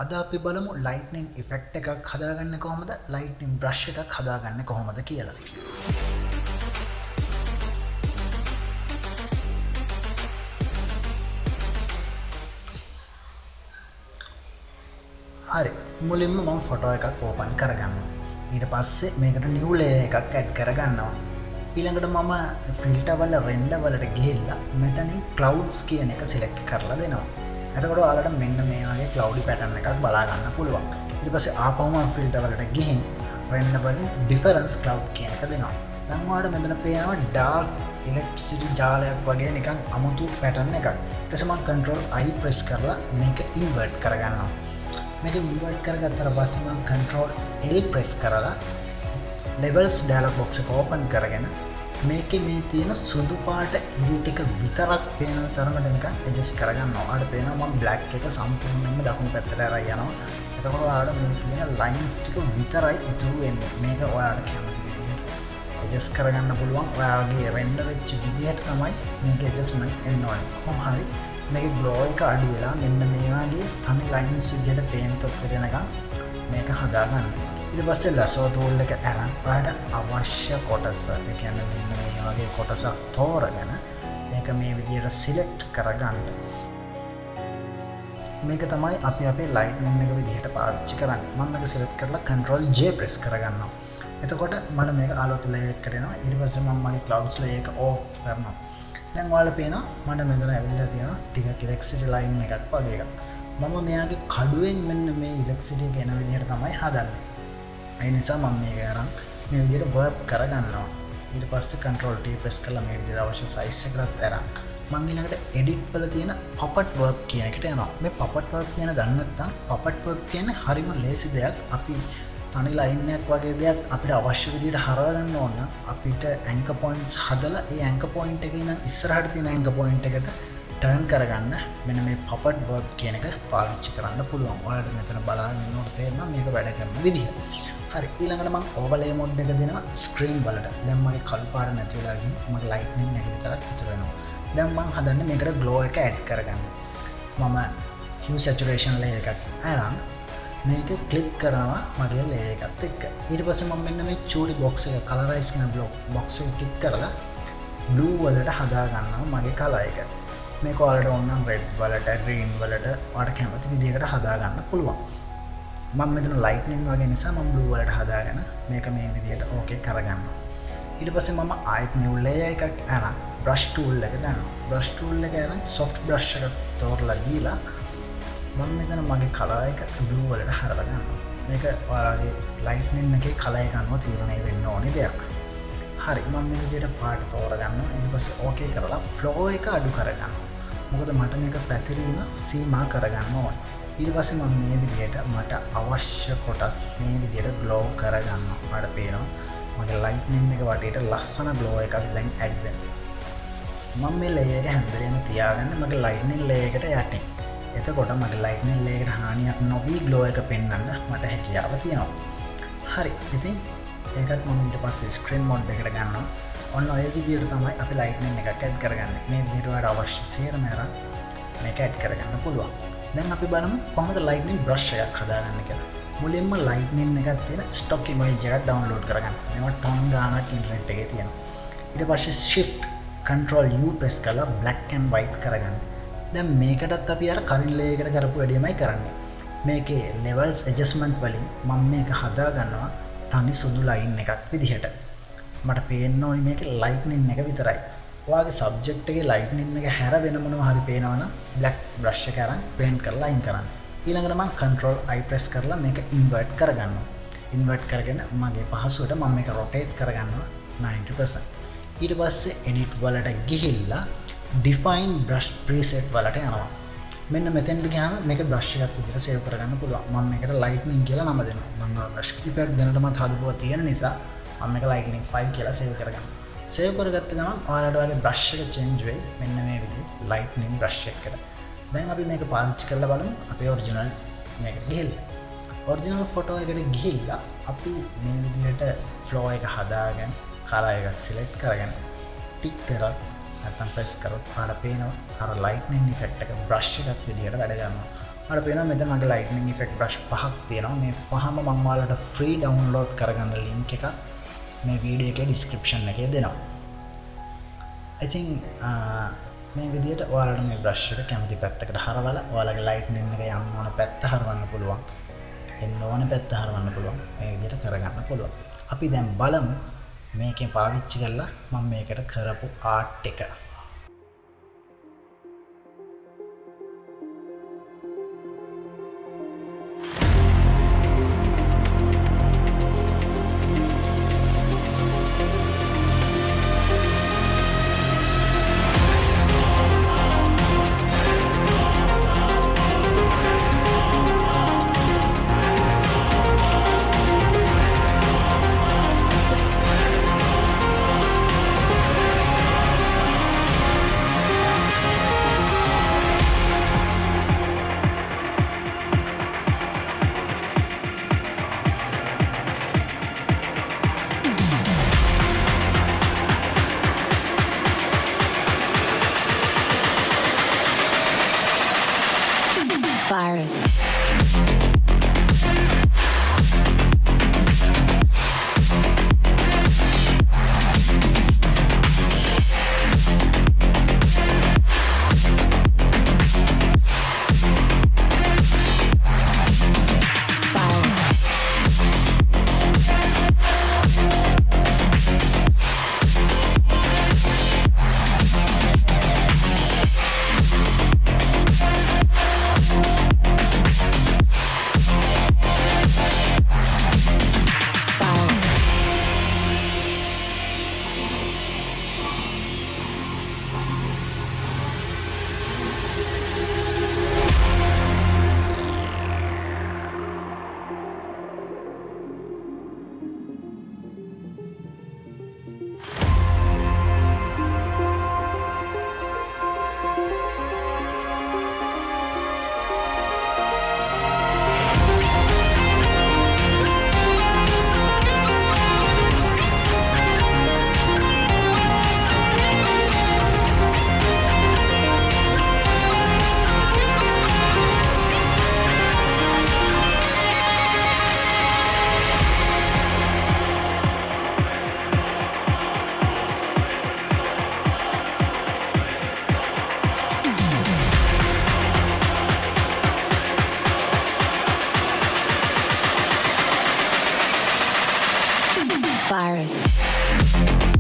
අද අපි බලමු ලයිට්නින් ඉෆෙක්ට් එකක් හදාගන්න කොහොමද ලයිට්නින් බ්‍රෂ් එකක් හදාගන්න කොහොමද කියලා. හරි මුලින්ම මම ෆොටෝ එකක් ඕපන් කරගන්නවා. ඊට පස්සේ මේකට නිව් ලේයර් එකක් ඇඩ් කරගන්නවා. ඊළඟට මම ෆිල්ටර් වල රෙන්ඩර් වලට ගිහිල්ලා මෙතනින් clouds කියන එක සිලෙක්ට් කරලා දෙනවා. එතකොට ඔයාලට මෙන්න මේ වගේ cloudy pattern එකක් බලා ගන්න පුළුවන්. ඊට පස්සේ ආපහුම ෆිල්ටර් වලට ගිහින් රෙන්ඩර් වලින් difference cloud කියන එක දෙනවා. දැන් ඔයාලට මෙතන පේනවා dark electricity ජාලයක් වගේ නිකන් අමුතු pattern එකක්. ඊට පස්සේ මම control I press කරලා මේක invert කරගන්නවා. මේක invert කරගත්තට පස්සේ මම control L press කරලා levels dialog box එක open කරගෙන මේකේ මේ තියෙන සුදු පාට ඉරි ටික විතරක් පේන තරමට නිකන් adjust කරගන්නවා. ඔයාලට පේනවා මම black එක සම්පූර්ණයෙන්ම දකුණු පැත්තට අරන් යනවා. එතකොට ඔයාලට මේ තියෙන lines ටික විතරයි ඉතුරු වෙන්නේ. මේක ඔයාලට කැමති විදිහට adjust කරගන්න පුළුවන්. ඔයාගේ render වෙච්ච විදිහට තමයි මේක adjustment එන්න ඕනේ. කොහොම හරි මේකේ glow එක අඩු වෙලා මෙන්න මේ වගේ තනි lines විදිහට පේන තත්ත්වයට එනකන් මේක හදාගන්න. ඊට පස්සේ lasso tool එක අරන් ඔයාලට අවශ්‍ය කොටස ඒ කියන්නේ මෙන්න මේ වගේ කොටසක් තෝරගෙන මේක මේ විදිහට select කරගන්න. මේක තමයි අපි අපේ lightning එක විදිහට පාවිච්චි කරන්නේ. මම මේක select කරලා control J press කරගන්නවා. එතකොට මට මේක අලුත් layer එකකට එනවා. ඊට පස්සේ මම මගේ clouds layer එක off කරනවා. දැන් ඔයාලට පේනවා මට මෙතන ඇවිල්ලා තියෙනවා ටිකක් electricity line එකක් වගේ එකක්. මම මෙයාගේ කඩුවෙන් මෙන්න මේ electricity එක එන විදිහට තමයි හදන්නේ. ඒ නිසා මම මේක අරන් මේ විදිහට warp කරගන්නවා. ඊට පස්සේ control T press කරලා මේ විදිහට අවශ්‍ය size එකකට අරන් මම ඊළඟට edit වල තියෙන puppet warp කියන එකට යනවා. මේ puppet warp කියන දන්නේ නැත්නම් puppet warp කියන්නේ හරිම ලේසි දෙයක්. අපි තනි line එකක් වගේ දෙයක් අපිට අවශ්‍ය විදිහට හරව ගන්න ඕන නම් අපිට anchor points හදලා ඒ anchor point එකේ ඉඳන් ඉස්සරහට තියෙන anchor point එකට turn කරගන්න මෙන්න මේ puppet warp කියන එක පාවිච්චි කරන්න පුළුවන්. ඔයාලට මෙතන බලන්න ඉන්නකොට තේරෙනවා මේක වැඩ කරන විදිහ. හරි ඊළඟට මම overlay mode එක දෙනවා screen වලට. දැන් මගේ කළු පාට නැති වෙලා ගිහින් මගේ lightning එක විතරක් ඉතුරු වෙනවා. දැන් මම හදන්නේ මේකට glow එක add කරගන්න. මම hue saturation layer එකක් අරන් මේක ක්ලික් කරනවා මගේ layer එකත් එක්ක. ඊට පස්සේ මම මෙන්න මේ චූඩි box එක colorize කියන box එක ක්ලික් කරලා blue වලට හදා ගන්නවා මගේ color එක. මේක ඔයාලට ඕන නම් red වලට green වලට ඔයාලට කැමති විදිහකට හදා ගන්න පුළුවන්. මම මෙතන lightning වගේ නිසා මම blue වලට හදාගෙන මේක මේ විදිහට okay කරගන්නවා. ඊට පස්සේ මම ආයෙත් new layer එකක් අරන් brush tool එක ගන්නවා. brush tool එක අරන් soft brush එකක් තෝරලා දීලා මම මෙතන මගේ color එක blue වලට හරවා ගන්නවා. මේක ඔයාලගේ lightning එකේ color එක අනුව තීරණය වෙන්න ඕනේ දෙයක්. හරි මම මේ විදිහට පාට තෝරගන්නවා. ඊට පස්සේ okay කරලා flow එක අඩු කරගන්නවා. මොකද මට මේක පැතිරීම සීමා කරගන්න ඕනේ. ඊට පස්සේ මම මේ විදිහට මට අවශ්‍ය කොටස් මේ විදිහට glow කරගන්නවා. මට පේනවා මගේ lightning එක වටේට ලස්සන glow එකක් දැන් add වෙනවා. මම මේ layer එක හැන්දරේම තියාගන්න මගේ lightning layer එකට යටින්. එතකොට මගේ lightning layer එකට හානියක් නොවි glow එක පෙන්වන්න මට හැකියාව තියෙනවා. හරි. ඉතින් ඒකත් මම ඊට පස්සේ screen mode එකට ගන්නවා. ඔන්න ඔය විදිහට තමයි අපි lightning එකක් add කරගන්නේ. මේ විදිහට ඔයාලට අවශ්‍ය සේරම අරන් මේක add කරගන්න පුළුවන්. දැන් අපි බලමු කොහොමද lightning brush එකක් හදාගන්න කියලා. මුලින්ම lightning එකක් තියෙන stock image එකක් download කරගන්න. මේවා ටොන් ගානක් ඉන්ටර්නෙට් එකේ තියෙනවා. ඊට පස්සේ shift control U press කරලා black and white කරගන්න. දැන් මේකටත් අපි අර කලින් layer එකට කරපු වැඩේමයි කරන්නේ. මේකේ levels adjustment වලින් මම මේක හදා ගන්නවා තනි සුදු line එකක් විදිහට. මට පේන්න ඕනේ මේකේ lightning එක විතරයි. ඔයාගේ subject එකේ lightning එක හැර වෙන මොනවා හරි පේනවනම් black brush එක අරන් paint කරලා අයින් කරන්න. ඊළඟට මම control I press කරලා මේක invert කරගන්නවා. invert කරගෙන මගේ පහසුවට මම මේක rotate කරගන්නවා 90%. ඊට පස්සේ edit වලට ගිහිල්ලා define brush preset වලට යනවා. මෙන්න මෙතෙන්ට ගියාම මේක brush එකක් විදිහට save කරගන්න පුළුවන්. මම මේකට lightning කියලා නම දෙනවා. මම brush කීපයක් දැනටමත් හදපුවා තියෙන නිසා මම මේක lightning 5 කියලා save කරගන්නවා. save කරගත්ත ගමන් ඔයාලට ඔයාගේ brush එක change වෙයි මෙන්න මේ විදිහේ lightning brush එකකට. දැන් අපි මේක පාවිච්චි කරලා බලමු අපේ original මේකට ගිහිල්ලා. original photo එකට ගිහිල්ලා අපි මේ විදිහට flow එක හදාගෙන color එකක් select කරගෙන tick කරලා නැත්නම් press කරොත් ඔයාලට පේනවා අර lightning effect එක brush එකක් විදිහට වැඩ කරනවා. අර පේනවා මෙතන මගේ ලයිට්නින් ඉෆෙක්ට් බ්‍රෂ් පහක් තියෙනවා. මේ පහම මම ඔයාලට ෆ්‍රී ඩවුන්ලෝඩ් කරගන්න ලින්ක් එකක් මේ වීඩියෝ එකේ ඩිස්ක්‍රිප්ෂන් එකේ දෙනවා. ඉතින් මේ විදිහට ඔයාලට මේ බ්‍රෂ් එක කැමති පැත්තකට හරවලා ඔයාලගේ ලයිට්නින් එක යන්න ඕන පැත්ත හරවන්න පුළුවන්. එන්න ඕන පැත්ත හරවන්න පුළුවන්. මේ විදිහට කරගන්න පුළුවන්. අපි දැන් බලමු මේකෙන් පාවිච්චි කරලා මම මේකට කරපු ආර්ට් එක. Virus. Virus.